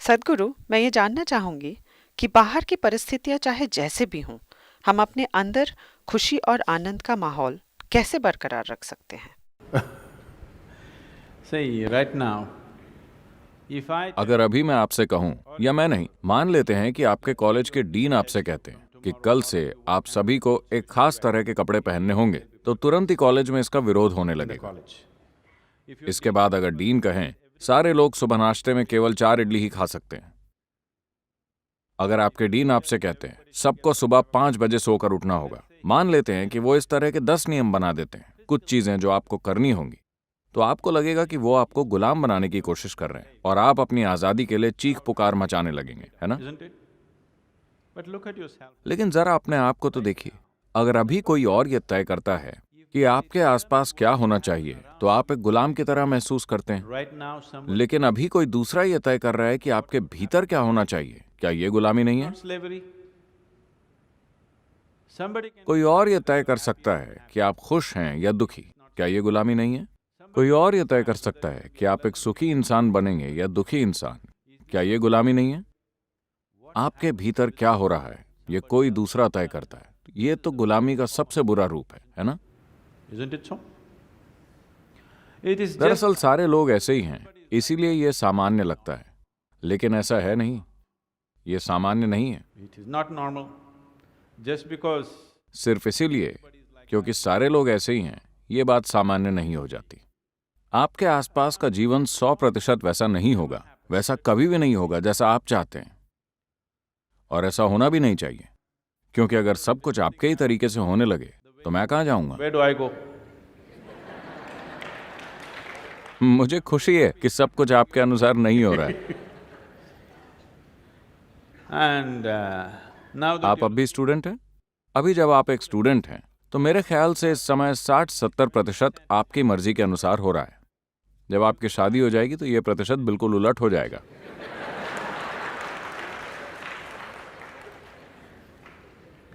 सद्गुरु, मैं ये जानना चाहूंगी कि बाहर की परिस्थितियां चाहे जैसे भी हों, हम अपने अंदर खुशी और आनंद का माहौल कैसे बरकरार रख सकते हैं? See, right now, if I अगर अभी मैं आपसे कहूं, या मैं नहीं, मान लेते हैं कि आपके कॉलेज के डीन आपसे कहते हैं कि कल से आप सभी को एक खास तरह के कपड़े पहनने होंगे, तो तुरंत ही कॉलेज में इसका विरोध होने in the लगेगा। college, इसके बाद अगर डीन कहें सारे लोग सुबह नाश्ते में केवल 4 इडली ही खा सकते हैं। अगर आपके डीन आपसे कहते हैं सबको सुबह 5 बजे सोकर उठना होगा, मान लेते हैं कि वो इस तरह के 10 नियम बना देते हैं, कुछ चीजें जो आपको करनी होंगी, तो आपको लगेगा कि वो आपको गुलाम बनाने की कोशिश कर रहे हैं और आप अपनी आजादी के लिए चीख पुकार मचाने लगेंगे, है ना? isn't it? But look at yourself. लेकिन जरा अपने आप को तो देखिए। अगर अभी कोई और ये तय करता है कि आपके आसपास क्या होना चाहिए, तो आप एक गुलाम की तरह महसूस करते हैं। Right now, somebody, लेकिन अभी कोई दूसरा ये तय कर रहा है कि आपके भीतर क्या होना चाहिए, क्या ये गुलामी नहीं है? not slavery. Somebody can, कोई और ये तय कर सकता है कि आप खुश हैं या दुखी, क्या ये गुलामी नहीं है? कोई और ये तय कर सकता है कि आप एक सुखी इंसान बनेंगे या दुखी इंसान, क्या ये गुलामी नहीं है? आपके भीतर क्या हो रहा है, ये कोई दूसरा तय करता है। ये तो गुलामी का सबसे बुरा रूप है ना? isn't it so? It is just, दरअसल सारे लोग ऐसे ही हैं, इसीलिए ये सामान्य लगता है, लेकिन ऐसा है नहीं, ये सामान्य नहीं है। it is not normal. Just because सिर्फ इसीलिए क्योंकि सारे लोग ऐसे ही हैं, ये बात सामान्य नहीं हो जाती। आपके आसपास का जीवन 100% वैसा नहीं होगा, वैसा कभी भी नहीं होगा जैसा आप चाहते हैं, और ऐसा होना भी नहीं चाहिए, क्योंकि अगर सब कुछ आपके ही तरीके से होने लगे तो मैं कहाँ जाऊंगा? where do I go? मुझे खुशी है कि सब कुछ आपके अनुसार नहीं हो रहा है। And now that आप you, अब भी स्टूडेंट हैं? अभी जब आप एक स्टूडेंट हैं तो मेरे ख्याल से इस समय 60-70% आपकी मर्जी के अनुसार हो रहा है। जब आपकी शादी हो जाएगी तो ये प्रतिशत बिल्कुल उलट हो जाएगा।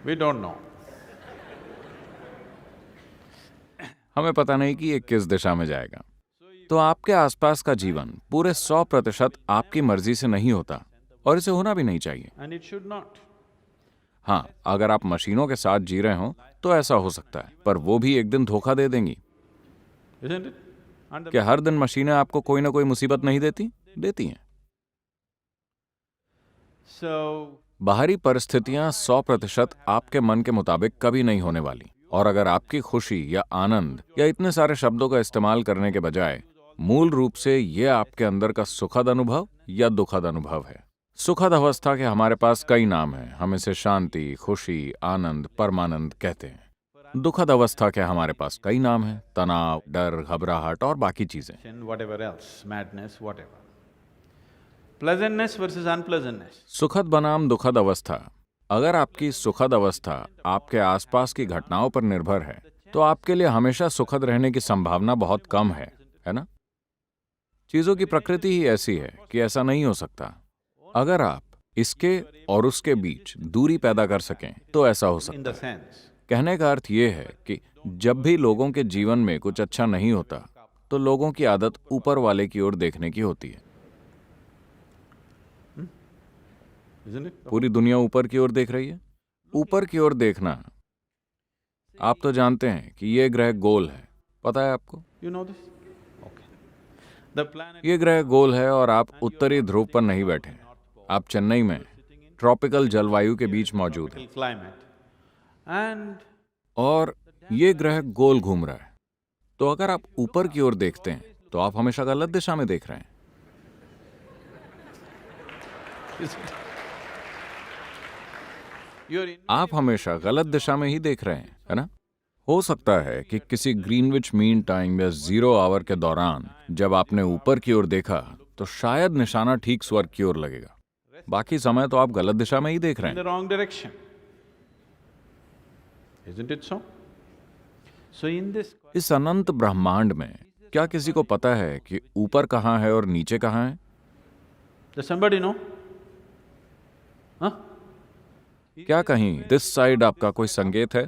we don't know. हमें पता नहीं कि ये किस दिशा में जाएगा। तो आपके आसपास का जीवन पूरे 100% आपकी मर्जी से नहीं होता, और इसे होना भी नहीं चाहिए। And it should not. हाँ, अगर आप मशीनों के साथ जी रहे हो तो ऐसा हो सकता है, पर वो भी एक दिन धोखा दे देंगी। Isn't it? And the, क्या हर दिन मशीनें आपको कोई ना कोई मुसीबत नहीं देती? देती हैं। so बाहरी परिस्थितियां 100% आपके मन के मुताबिक कभी नहीं होने वाली, और अगर आपकी खुशी या आनंद या इतने सारे शब्दों का इस्तेमाल करने के बजाय मूल रूप से ये आपके अंदर का सुखद अनुभव या दुखद अनुभव है। सुखद अवस्था के हमारे पास कई नाम हैं, हम इसे शांति, खुशी, आनंद, परमानंद कहते हैं। दुखद अवस्था के हमारे पास कई नाम हैं, तनाव, डर, घबराहट और बाकी चीजें। and whatever else, madness, whatever. Pleasantness versus unpleasantness. सुखद बनाम दुखद अवस्था। अगर आपकी सुखद अवस्था आपके आसपास की घटनाओं पर निर्भर है, तो आपके लिए हमेशा सुखद रहने की संभावना बहुत कम है ना? चीजों की प्रकृति ही ऐसी है कि ऐसा नहीं हो सकता। अगर आप इसके और उसके बीच दूरी पैदा कर सकें तो ऐसा हो In सकता the है। sense, कहने का अर्थ ये है कि जब भी लोगों के जीवन में कुछ अच्छा नहीं होता, तो लोगों की आदत ऊपर वाले की ओर देखने की होती है। isn't it? पूरी दुनिया ऊपर की ओर देख रही है। ऊपर की ओर देखना, आप तो जानते हैं कि ये ग्रह गोल है, पता है आपको? You know this? Okay. The planet ये ग्रह गोल है और आप उत्तरी ध्रुव पर नहीं बैठे हैं। आप चेन्नई में ट्रॉपिकल जलवायु के बीच मौजूद हैं, climate. And और ये ग्रह गोल घूम रहा है। तो अगर आप ऊपर की ओर देखते हैं तो आप हमेशा गलत दिशा में देख रहे हैं। you're in, आप हमेशा गलत दिशा में ही देख रहे हैं, है ना? हो सकता है कि किसी ग्रीनविच मीन टाइम या 0 आवर के दौरान जब आपने ऊपर की ओर देखा तो शायद निशाना ठीक स्वर्ग की ओर लगेगा। बाकी समय तो आप गलत दिशा में ही देख रहे in हैं। the wrong direction. Isn't it so? So in this, इस अनंत ब्रह्मांड में क्या किसी को पता है कि ऊपर कहाँ है और नीचे कहाँ है? does somebody know? Huh? क्या कहीं दिस साइड आपका कोई संकेत है?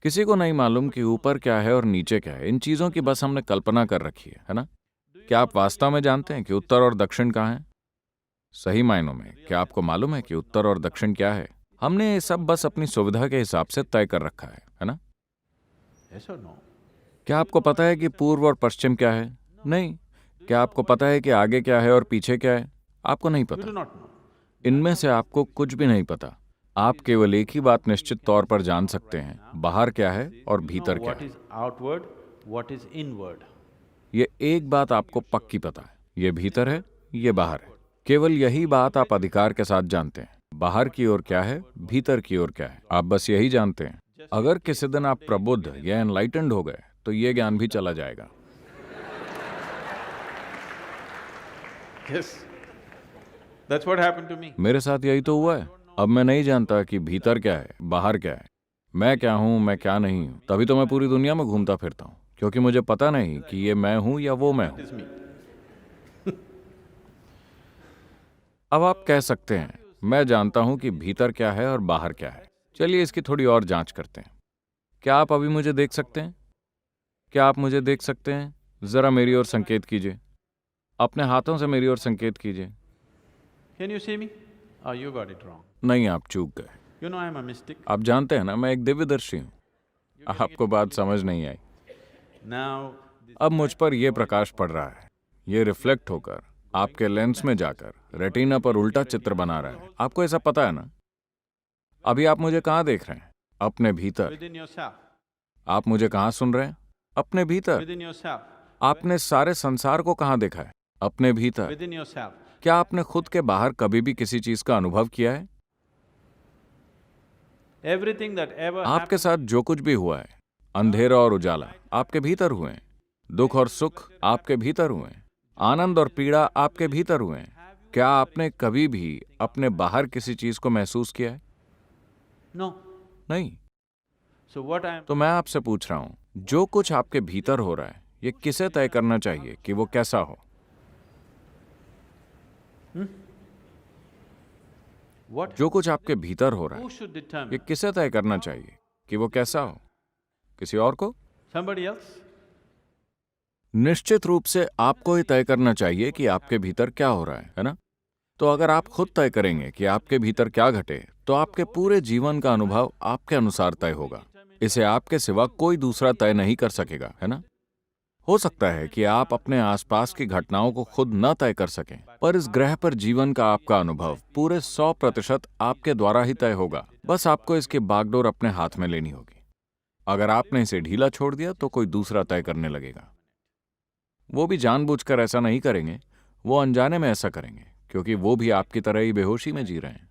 किसी को नहीं मालूम कि ऊपर क्या है और नीचे क्या है। इन चीजों की बस हमने कल्पना कर रखी है ना? क्या आप वास्तव में जानते हैं कि उत्तर और दक्षिण कहाँ है? सही मायनों में क्या आपको मालूम है कि उत्तर और दक्षिण क्या है? हमने ये सब बस अपनी सुविधा के हिसाब से तय कर रखा है ना? Yes or no? क्या आपको पता है कि पूर्व और पश्चिम क्या है? नहीं। क्या आपको पता है कि आगे क्या है और पीछे क्या है? आपको नहीं You do पता। not know. इनमें से आपको कुछ भी नहीं पता। आप केवल एक ही बात निश्चित तौर पर जान सकते हैं, बाहर क्या है और You know भीतर क्या what है। is outward, what is inward. ये एक बात आपको पक्की पता है, ये भीतर है, ये बाहर है। केवल यही बात आप अधिकार के साथ जानते हैं। बाहर की ओर क्या है, भीतर की ओर क्या है, आप बस यही जानते हैं। अगर किसी दिन आप प्रबुद्ध या एनलाइटेंड हो गए तो ये ज्ञान भी चला जाएगा। Yes. That's what happened to me. मेरे साथ यही तो हुआ है। अब मैं नहीं जानता कि भीतर क्या है, बाहर क्या है, मैं क्या हूं, मैं क्या नहीं हूं। तभी तो मैं पूरी दुनिया में घूमता फिरता हूं, क्योंकि मुझे पता नहीं कि ये मैं हूं या वो मैं हूं। It's me. अब आप कह सकते हैं मैं जानता हूं कि भीतर क्या है और बाहर क्या है। चलिए इसकी थोड़ी और जांच करते हैं। क्या आप अभी मुझे देख सकते हैं? क्या आप मुझे देख सकते हैं? जरा मेरी ओर संकेत कीजिए। अपने हाथों से मेरी ओर संकेत कीजिए। Can you see me? Oh, you got it wrong. नहीं, आप चूक गए। You know I'm a mystic. आप जानते हैं ना, मैं एक दिव्यदर्शी हूं। आपको बात समझ नहीं आई। Now, अब मुझ पर यह प्रकाश पड़ रहा है, ये रिफ्लेक्ट होकर आपके लेंस में जाकर रेटिना पर उल्टा चित्र बना रहा है। आपको ऐसा पता है ना? अभी आप मुझे कहाँ देख रहे हैं? अपने भीतर। within yourself, आप मुझे कहाँ सुन रहे हैं? अपने भीतर। within yourself, आपने सारे संसार को कहाँ देखा है? अपने भीतर। within yourself. क्या आपने खुद के बाहर कभी भी किसी चीज का अनुभव किया है? Everything that ever आपके happened, साथ जो कुछ भी हुआ है, अंधेरा और उजाला आपके भीतर हुए हैं, दुख और सुख आपके भीतर हुए हैं, आनंद और पीड़ा आपके भीतर हुए हैं। क्या आपने कभी भी अपने बाहर किसी चीज को महसूस किया है? no. नहीं। So what I'm, तो मैं आपसे पूछ रहा हूं, जो कुछ आपके भीतर हो रहा है, ये किसे तय करना चाहिए कि वो कैसा हो? what, जो कुछ आपके भीतर हो रहा who है, should ये determine? किसे तय करना चाहिए कि वो कैसा हो? किसी और को? Somebody else? निश्चित रूप से आपको ही तय करना चाहिए कि आपके भीतर क्या हो रहा है ना? तो अगर आप खुद तय करेंगे कि आपके भीतर क्या घटे, तो आपके पूरे जीवन का अनुभव आपके अनुसार तय होगा। इसे आपके सिवा कोई दूसरा तय नहीं कर सकेगा, है ना? हो सकता है कि आप अपने आसपास की घटनाओं को खुद न तय कर सकें, पर इस ग्रह पर जीवन का आपका अनुभव पूरे 100% आपके द्वारा ही तय होगा। बस आपको इसकी बागडोर अपने हाथ में लेनी होगी। अगर आपने इसे ढीला छोड़ दिया तो कोई दूसरा तय करने लगेगा। वो भी जानबूझकर ऐसा नहीं करेंगे, वो अनजाने में ऐसा करेंगे, क्योंकि वो भी आपकी तरह ही बेहोशी में जी रहे हैं।